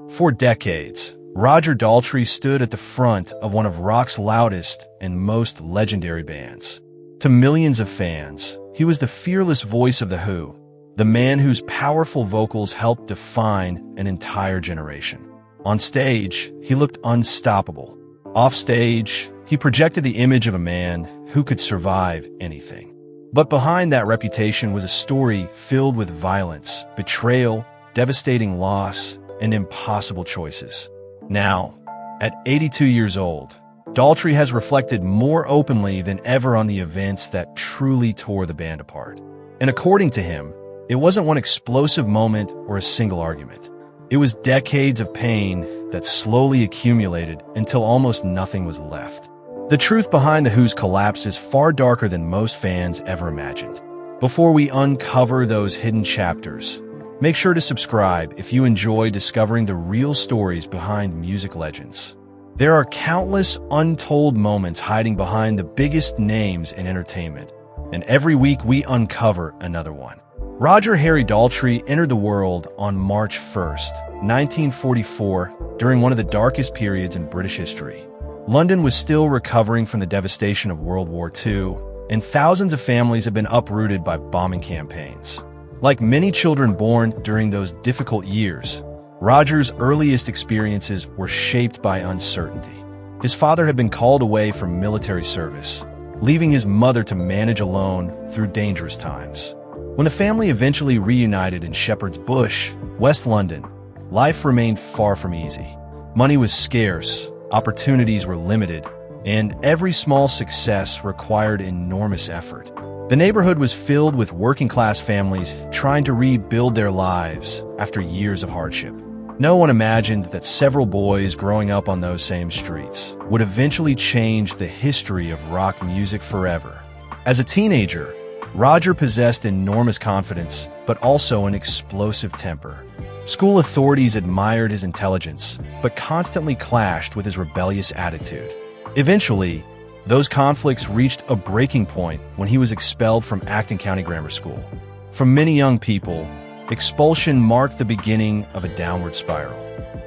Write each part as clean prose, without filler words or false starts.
For decades, Roger Daltrey stood at the front of one of rock's loudest and most legendary bands. To millions of fans, he was the fearless voice of The Who, the man whose powerful vocals helped define an entire generation. On stage, he looked unstoppable. Off stage, he projected the image of a man who could survive anything. But behind that reputation was a story filled with violence, betrayal, devastating loss, and impossible choices. Now, at 82 years old, Daltrey has reflected more openly than ever on the events that truly tore the band apart. And according to him, it wasn't one explosive moment or a single argument. It was decades of pain that slowly accumulated until almost nothing was left. The truth behind The Who's collapse is far darker than most fans ever imagined. Before we uncover those hidden chapters, make sure to subscribe if you enjoy discovering the real stories behind music legends. There are countless untold moments hiding behind the biggest names in entertainment, and every week we uncover another one. Roger Harry Daltrey entered the world on March 1st, 1944, during one of the darkest periods in British history. London was still recovering from the devastation of World War II, and thousands of families had been uprooted by bombing campaigns. Like many children born during those difficult years, Roger's earliest experiences were shaped by uncertainty. His father had been called away from military service, leaving his mother to manage alone through dangerous times. When the family eventually reunited in Shepherd's Bush, West London, life remained far from easy. Money was scarce, opportunities were limited, and every small success required enormous effort. The neighborhood was filled with working-class families trying to rebuild their lives after years of hardship. No one imagined that several boys growing up on those same streets would eventually change the history of rock music forever. As a teenager, Roger possessed enormous confidence, but also an explosive temper. School authorities admired his intelligence, but constantly clashed with his rebellious attitude. Eventually, those conflicts reached a breaking point when he was expelled from Acton County Grammar School. For many young people, expulsion marked the beginning of a downward spiral.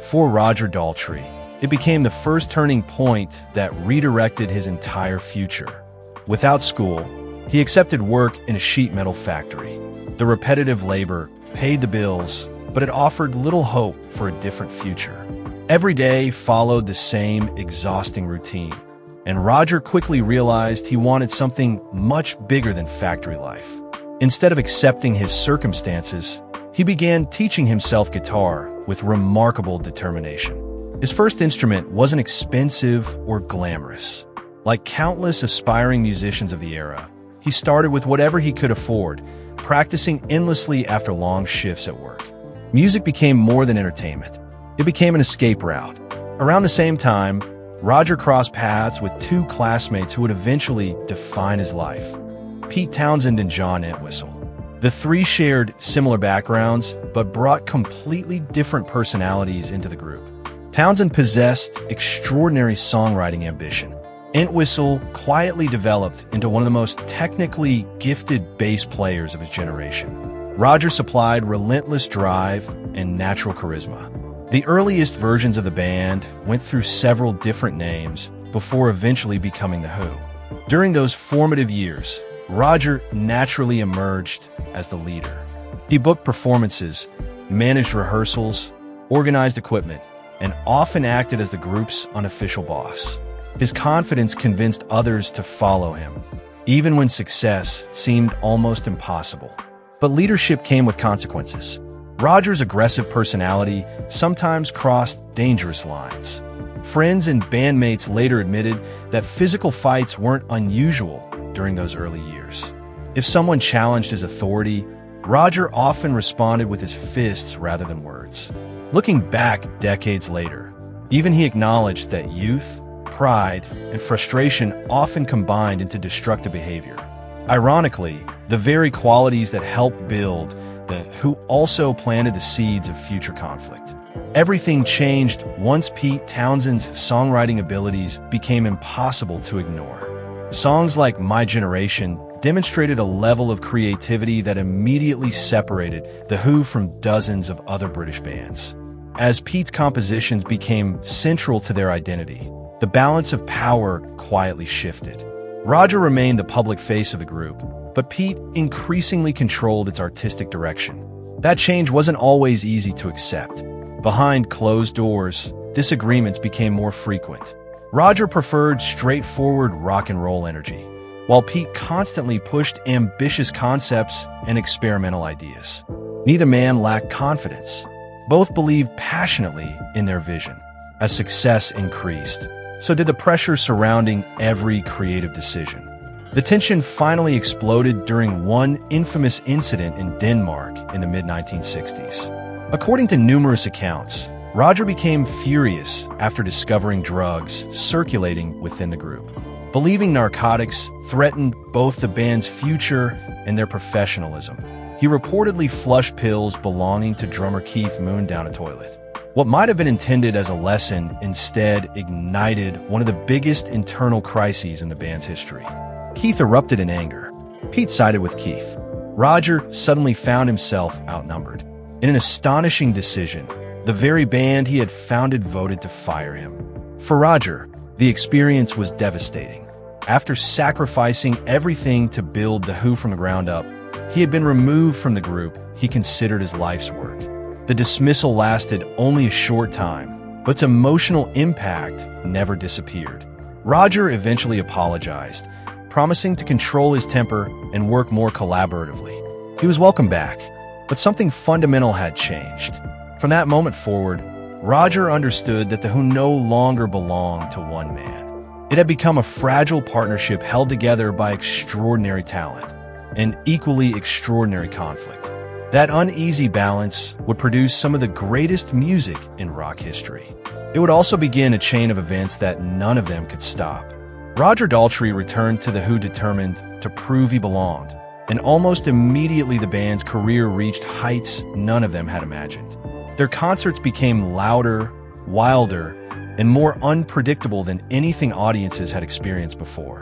For Roger Daltrey, it became the first turning point that redirected his entire future. Without school, he accepted work in a sheet metal factory. The repetitive labor paid the bills, but it offered little hope for a different future. Every day followed the same exhausting routine, and Roger quickly realized he wanted something much bigger than factory life. Instead of accepting his circumstances, he began teaching himself guitar with remarkable determination. His first instrument wasn't expensive or glamorous. Like countless aspiring musicians of the era, he started with whatever he could afford, practicing endlessly after long shifts at work. Music became more than entertainment. It became an escape route. Around the same time, Roger crossed paths with two classmates who would eventually define his life: Pete Townshend and John Entwistle. The three shared similar backgrounds, but brought completely different personalities into the group. Townshend possessed extraordinary songwriting ambition. Entwistle quietly developed into one of the most technically gifted bass players of his generation. Roger supplied relentless drive and natural charisma. The earliest versions of the band went through several different names before eventually becoming The Who. During those formative years, Roger naturally emerged as the leader. He booked performances, managed rehearsals, organized equipment, and often acted as the group's unofficial boss. His confidence convinced others to follow him, even when success seemed almost impossible. But leadership came with consequences. Roger's aggressive personality sometimes crossed dangerous lines. Friends and bandmates later admitted that physical fights weren't unusual during those early years. If someone challenged his authority, Roger often responded with his fists rather than words. Looking back decades later, even he acknowledged that youth, pride, and frustration often combined into destructive behavior. Ironically, the very qualities that helped build The Who also planted the seeds of future conflict. Everything changed once Pete Townshend's songwriting abilities became impossible to ignore. Songs like My Generation demonstrated a level of creativity that immediately separated The Who from dozens of other British bands. As Pete's compositions became central to their identity, the balance of power quietly shifted. Roger remained the public face of the group, but Pete increasingly controlled its artistic direction. That change wasn't always easy to accept. Behind closed doors, disagreements became more frequent. Roger preferred straightforward rock and roll energy, while Pete constantly pushed ambitious concepts and experimental ideas. Neither man lacked confidence. Both believed passionately in their vision. As success increased, so did the pressure surrounding every creative decision. The tension finally exploded during one infamous incident in Denmark in the mid-1960s. According to numerous accounts, Roger became furious after discovering drugs circulating within the group. Believing narcotics threatened both the band's future and their professionalism, he reportedly flushed pills belonging to drummer Keith Moon down a toilet. What might have been intended as a lesson instead ignited one of the biggest internal crises in the band's history. Keith erupted in anger. Pete sided with Keith. Roger suddenly found himself outnumbered. In an astonishing decision, the very band he had founded voted to fire him. For Roger, the experience was devastating. After sacrificing everything to build The Who from the ground up, he had been removed from the group he considered his life's work. The dismissal lasted only a short time, but its emotional impact never disappeared. Roger eventually apologized, promising to control his temper and work more collaboratively. He was welcomed back, but something fundamental had changed. From that moment forward, Roger understood that The Who no longer belonged to one man. It had become a fragile partnership held together by extraordinary talent and equally extraordinary conflict. That uneasy balance would produce some of the greatest music in rock history. It would also begin a chain of events that none of them could stop. Roger Daltrey returned to The Who determined to prove he belonged, and almost immediately the band's career reached heights none of them had imagined. Their concerts became louder, wilder, and more unpredictable than anything audiences had experienced before.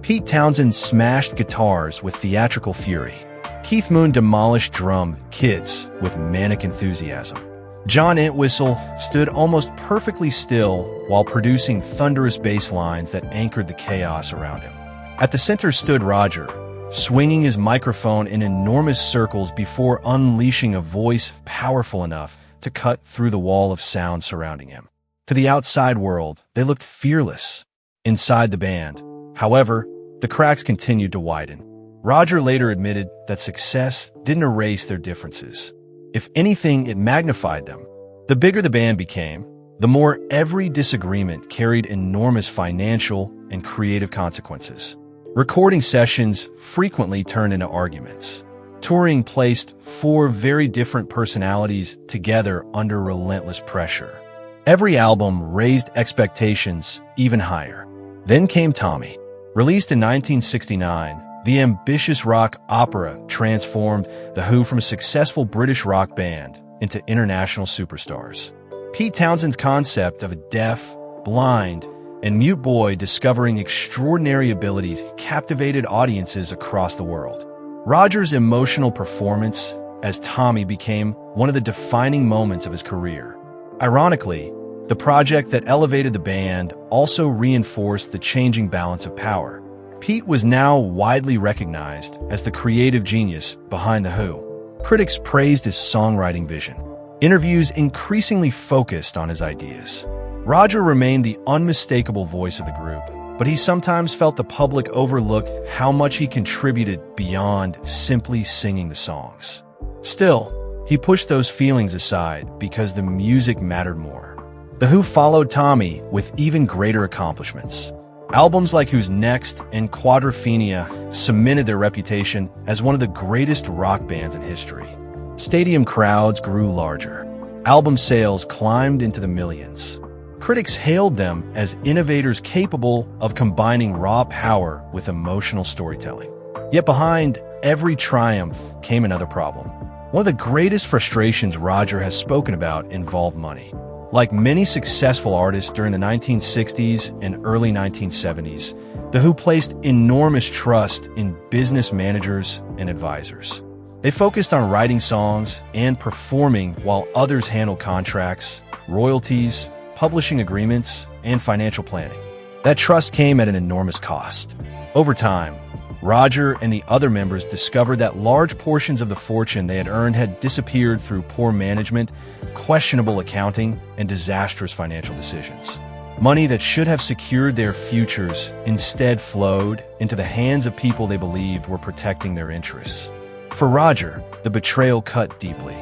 Pete Townshend smashed guitars with theatrical fury. Keith Moon demolished drum kits with manic enthusiasm. John Entwistle stood almost perfectly still while producing thunderous bass lines that anchored the chaos around him. At the center stood Roger, swinging his microphone in enormous circles before unleashing a voice powerful enough to cut through the wall of sound surrounding him. To the outside world, they looked fearless. Inside the band, however, the cracks continued to widen. Roger later admitted that success didn't erase their differences. If anything, it magnified them. The bigger the band became, the more every disagreement carried enormous financial and creative consequences. Recording sessions frequently turned into arguments. Touring placed four very different personalities together under relentless pressure. Every album raised expectations even higher. Then came Tommy. Released in 1969, the ambitious rock opera transformed The Who from a successful British rock band into international superstars. Pete Townshend's concept of a deaf, blind, and mute boy discovering extraordinary abilities captivated audiences across the world. Roger's emotional performance as Tommy became one of the defining moments of his career. Ironically, the project that elevated the band also reinforced the changing balance of power. Pete was now widely recognized as the creative genius behind The Who. Critics praised his songwriting vision. Interviews increasingly focused on his ideas. Roger remained the unmistakable voice of the group, but he sometimes felt the public overlooked how much he contributed beyond simply singing the songs. Still, he pushed those feelings aside because the music mattered more. The Who followed Tommy with even greater accomplishments. Albums like Who's Next and Quadrophenia cemented their reputation as one of the greatest rock bands in history. Stadium crowds grew larger. Album sales climbed into the millions. Critics hailed them as innovators capable of combining raw power with emotional storytelling. Yet behind every triumph came another problem. One of the greatest frustrations Roger has spoken about involved money. Like many successful artists during the 1960s and early 1970s, The Who placed enormous trust in business managers and advisors. They focused on writing songs and performing while others handled contracts, royalties, publishing agreements, and financial planning. That trust came at an enormous cost. Over time, Roger and the other members discovered that large portions of the fortune they had earned had disappeared through poor management, questionable accounting, and disastrous financial decisions. Money that should have secured their futures instead flowed into the hands of people they believed were protecting their interests. For Roger, the betrayal cut deeply.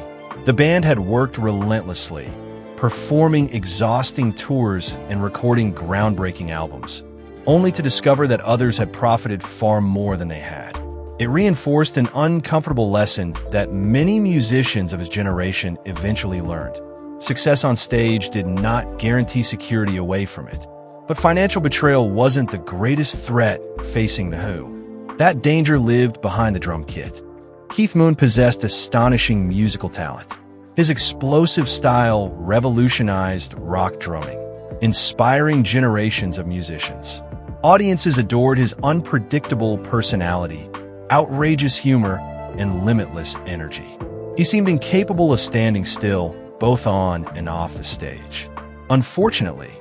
The band had worked relentlessly, performing exhausting tours and recording groundbreaking albums, only to discover that others had profited far more than they had. It reinforced an uncomfortable lesson that many musicians of his generation eventually learned. Success on stage did not guarantee security away from it. But financial betrayal wasn't the greatest threat facing The Who. That danger lived behind the drum kit. Keith Moon possessed astonishing musical talent. His explosive style revolutionized rock drumming, inspiring generations of musicians. Audiences adored his unpredictable personality, outrageous humor, and limitless energy. He seemed incapable of standing still, both on and off the stage. Unfortunately,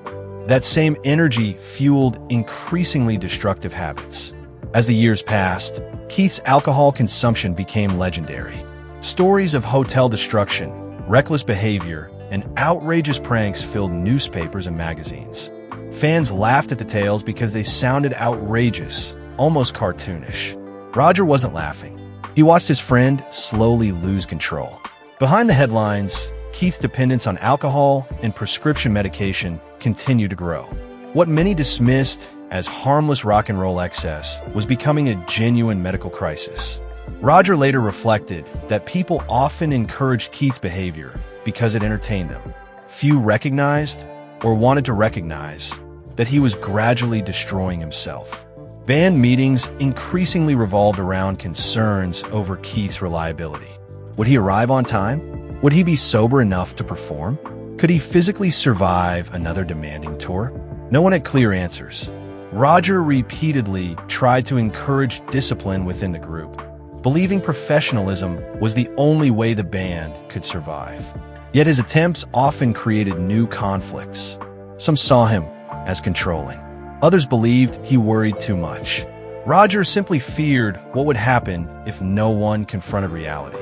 that same energy fueled increasingly destructive habits. As the years passed, Keith's alcohol consumption became legendary. Stories of hotel destruction, reckless behavior, and outrageous pranks filled newspapers and magazines. Fans laughed at the tales because they sounded outrageous, almost cartoonish. Roger wasn't laughing. He watched his friend slowly lose control. Behind the headlines, Keith's dependence on alcohol and prescription medication continued to grow. What many dismissed as harmless rock and roll excess was becoming a genuine medical crisis. Roger later reflected that people often encouraged Keith's behavior because it entertained them. Few recognized or wanted to recognize that he was gradually destroying himself. Band meetings increasingly revolved around concerns over Keith's reliability. Would he arrive on time? Would he be sober enough to perform? Could he physically survive another demanding tour? No one had clear answers. Roger repeatedly tried to encourage discipline within the group, believing professionalism was the only way the band could survive. Yet his attempts often created new conflicts. Some saw him as controlling. Others believed he worried too much. Roger simply feared what would happen if no one confronted reality.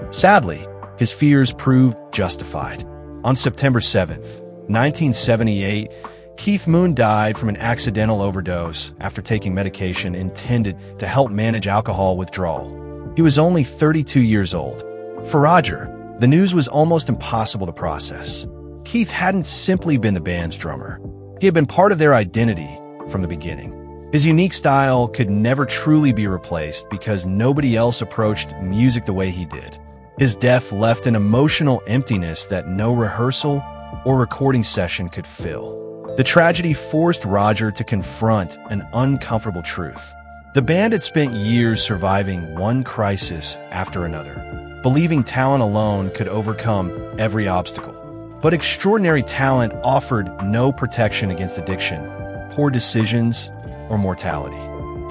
Sadly, his fears proved justified. On September 7th, 1978, Keith Moon died from an accidental overdose after taking medication intended to help manage alcohol withdrawal. He was only 32 years old. For Roger, the news was almost impossible to process. Keith hadn't simply been the band's drummer. He had been part of their identity from the beginning. His unique style could never truly be replaced because nobody else approached music the way he did. His death left an emotional emptiness that no rehearsal or recording session could fill. The tragedy forced Roger to confront an uncomfortable truth. The band had spent years surviving one crisis after another, believing talent alone could overcome every obstacle. But extraordinary talent offered no protection against addiction, poor decisions, or mortality.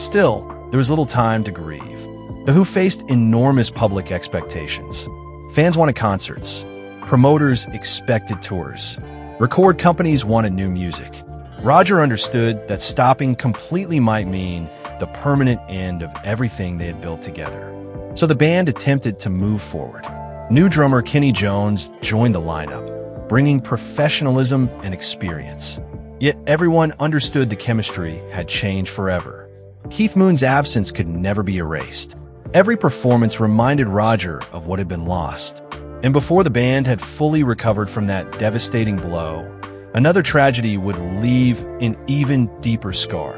Still, there was little time to grieve. The Who faced enormous public expectations. Fans wanted concerts. Promoters expected tours. Record companies wanted new music. Roger understood that stopping completely might mean the permanent end of everything they had built together. So the band attempted to move forward. New drummer Kenny Jones joined the lineup, bringing professionalism and experience. Yet everyone understood the chemistry had changed forever. Keith Moon's absence could never be erased. Every performance reminded Roger of what had been lost. And before the band had fully recovered from that devastating blow, another tragedy would leave an even deeper scar,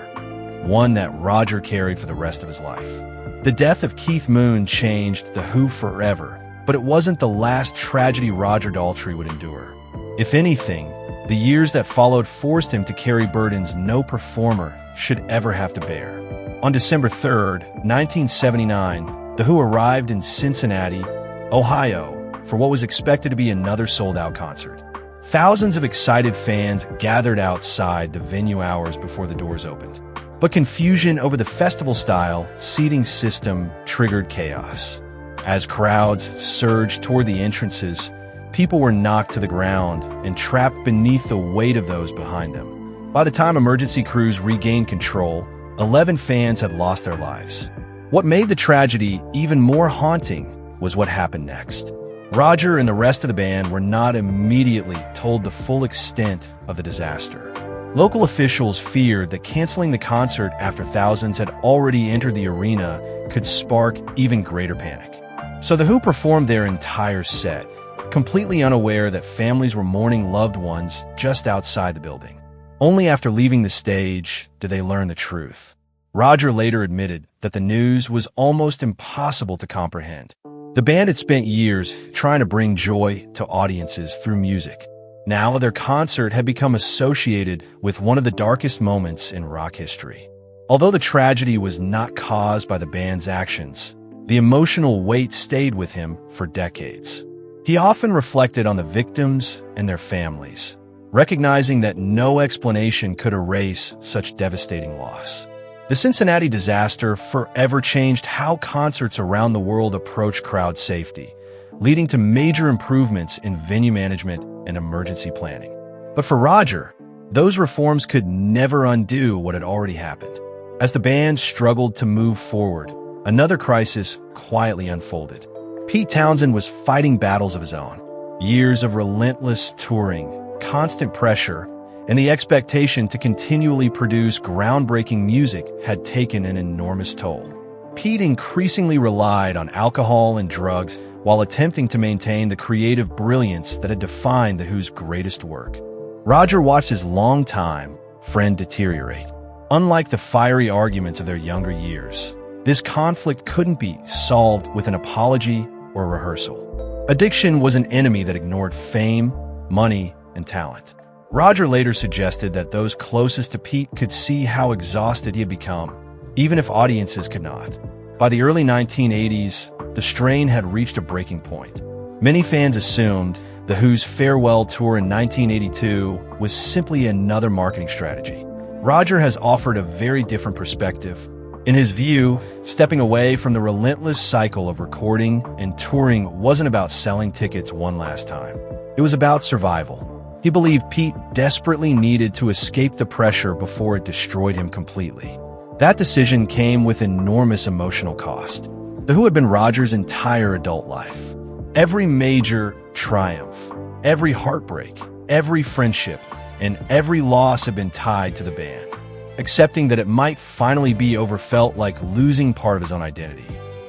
one that Roger carried for the rest of his life. The death of Keith Moon changed The Who forever, but it wasn't the last tragedy Roger Daltrey would endure. If anything, the years that followed forced him to carry burdens no performer should ever have to bear. On December 3rd, 1979, The Who arrived in Cincinnati, Ohio, for what was expected to be another sold-out concert. Thousands of excited fans gathered outside the venue hours before the doors opened. But confusion over the festival-style seating system triggered chaos. As crowds surged toward the entrances, people were knocked to the ground and trapped beneath the weight of those behind them. By the time emergency crews regained control, 11 fans had lost their lives. What made the tragedy even more haunting was what happened next. Roger and the rest of the band were not immediately told the full extent of the disaster. Local officials feared that canceling the concert after thousands had already entered the arena could spark even greater panic. So The Who performed their entire set, completely unaware that families were mourning loved ones just outside the building. Only after leaving the stage did they learn the truth. Roger later admitted that the news was almost impossible to comprehend. The band had spent years trying to bring joy to audiences through music. Now their concert had become associated with one of the darkest moments in rock history. Although the tragedy was not caused by the band's actions, the emotional weight stayed with him for decades. He often reflected on the victims and their families, recognizing that no explanation could erase such devastating loss. The Cincinnati disaster forever changed how concerts around the world approach crowd safety, leading to major improvements in venue management and emergency planning. But for Roger, those reforms could never undo what had already happened. As the band struggled to move forward, another crisis quietly unfolded. Pete Townshend was fighting battles of his own. Years of relentless touring, constant pressure, and the expectation to continually produce groundbreaking music had taken an enormous toll. Pete increasingly relied on alcohol and drugs while attempting to maintain the creative brilliance that had defined The Who's greatest work. Roger watched his longtime friend deteriorate. Unlike the fiery arguments of their younger years, this conflict couldn't be solved with an apology or rehearsal. Addiction was an enemy that ignored fame, money, and talent. Roger later suggested that those closest to Pete could see how exhausted he had become, even if audiences could not. By the early 1980s, the strain had reached a breaking point. Many fans assumed The Who's farewell tour in 1982 was simply another marketing strategy. Roger has offered a very different perspective. In his view, stepping away from the relentless cycle of recording and touring wasn't about selling tickets one last time. It was about survival. He believed Pete desperately needed to escape the pressure before it destroyed him completely. That decision came with enormous emotional cost. The Who had been Roger's entire adult life. Every major triumph, every heartbreak, every friendship, and every loss had been tied to the band. Accepting that it might finally be over felt like losing part of his own identity.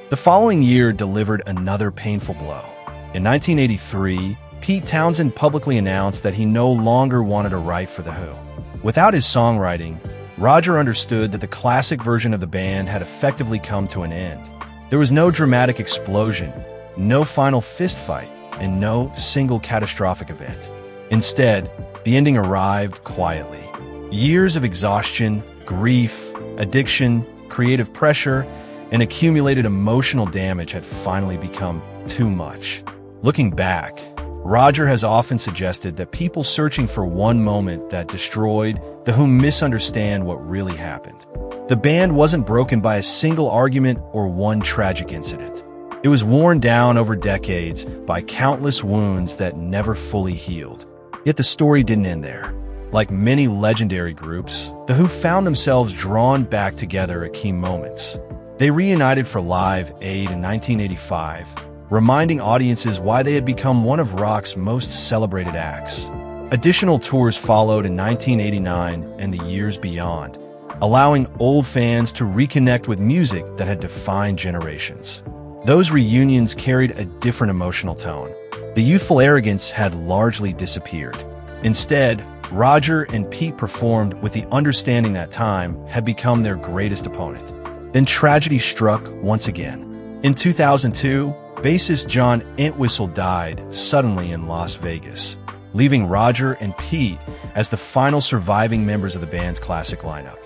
The following year delivered another painful blow. In 1983, Pete Townshend publicly announced that he no longer wanted to write for The Who. Without his songwriting, Roger understood that the classic version of the band had effectively come to an end. There was no dramatic explosion, no final fistfight, and no single catastrophic event. Instead, the ending arrived quietly. Years of exhaustion, grief, addiction, creative pressure, and accumulated emotional damage had finally become too much. Looking back, Roger has often suggested that people searching for one moment that destroyed The Who misunderstand what really happened. The band wasn't broken by a single argument or one tragic incident. It was worn down over decades by countless wounds that never fully healed. Yet the story didn't end there. Like many legendary groups, The Who found themselves drawn back together at key moments. They reunited for Live Aid in 1985, reminding audiences why they had become one of rock's most celebrated acts. Additional tours followed in 1989 and the years beyond, allowing old fans to reconnect with music that had defined generations. Those reunions carried a different emotional tone. The youthful arrogance had largely disappeared. Instead, Roger and Pete performed with the understanding that time had become their greatest opponent. Then tragedy struck once again. In 2002, bassist John Entwistle died suddenly in Las Vegas, leaving Roger and Pete as the final surviving members of the band's classic lineup.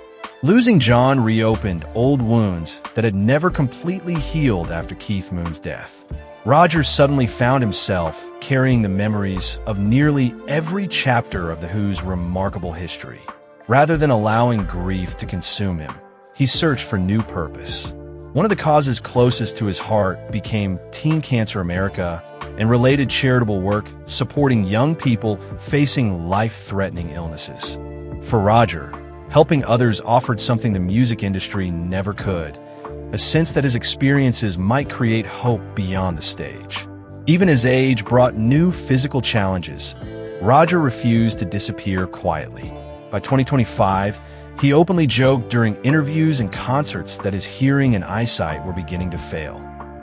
Losing John reopened old wounds that had never completely healed after Keith Moon's death. Roger suddenly found himself carrying the memories of nearly every chapter of The Who's remarkable history. Rather than allowing grief to consume him, he searched for new purpose. One of the causes closest to his heart became Teen Cancer America and related charitable work supporting young people facing life-threatening illnesses. For Roger, helping others offered something the music industry never could, a sense that his experiences might create hope beyond the stage. Even his age brought new physical challenges. Roger refused to disappear quietly. By 2025, he openly joked during interviews and concerts that his hearing and eyesight were beginning to fail.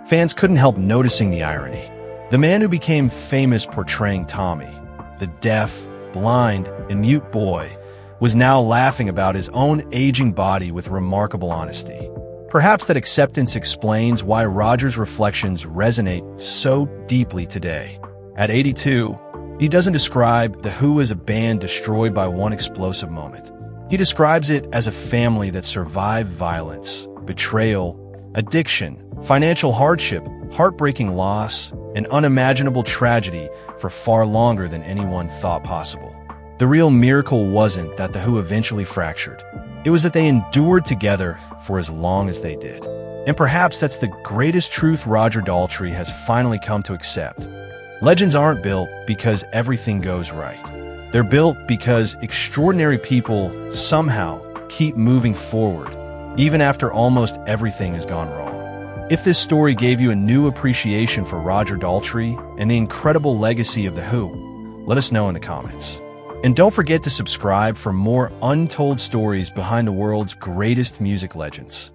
Fans couldn't help noticing the irony. The man who became famous portraying Tommy, the deaf, blind, and mute boy, was now laughing about his own aging body with remarkable honesty. Perhaps that acceptance explains why Roger's reflections resonate so deeply today. At 82, he doesn't describe The Who as a band destroyed by one explosive moment. He describes it as a family that survived violence, betrayal, addiction, financial hardship, heartbreaking loss, and unimaginable tragedy for far longer than anyone thought possible. The real miracle wasn't that The Who eventually fractured. It was that they endured together for as long as they did. And perhaps that's the greatest truth Roger Daltrey has finally come to accept. Legends aren't built because everything goes right. They're built because extraordinary people somehow keep moving forward, even after almost everything has gone wrong. If this story gave you a new appreciation for Roger Daltrey and the incredible legacy of The Who, let us know in the comments. And don't forget to subscribe for more untold stories behind the world's greatest music legends.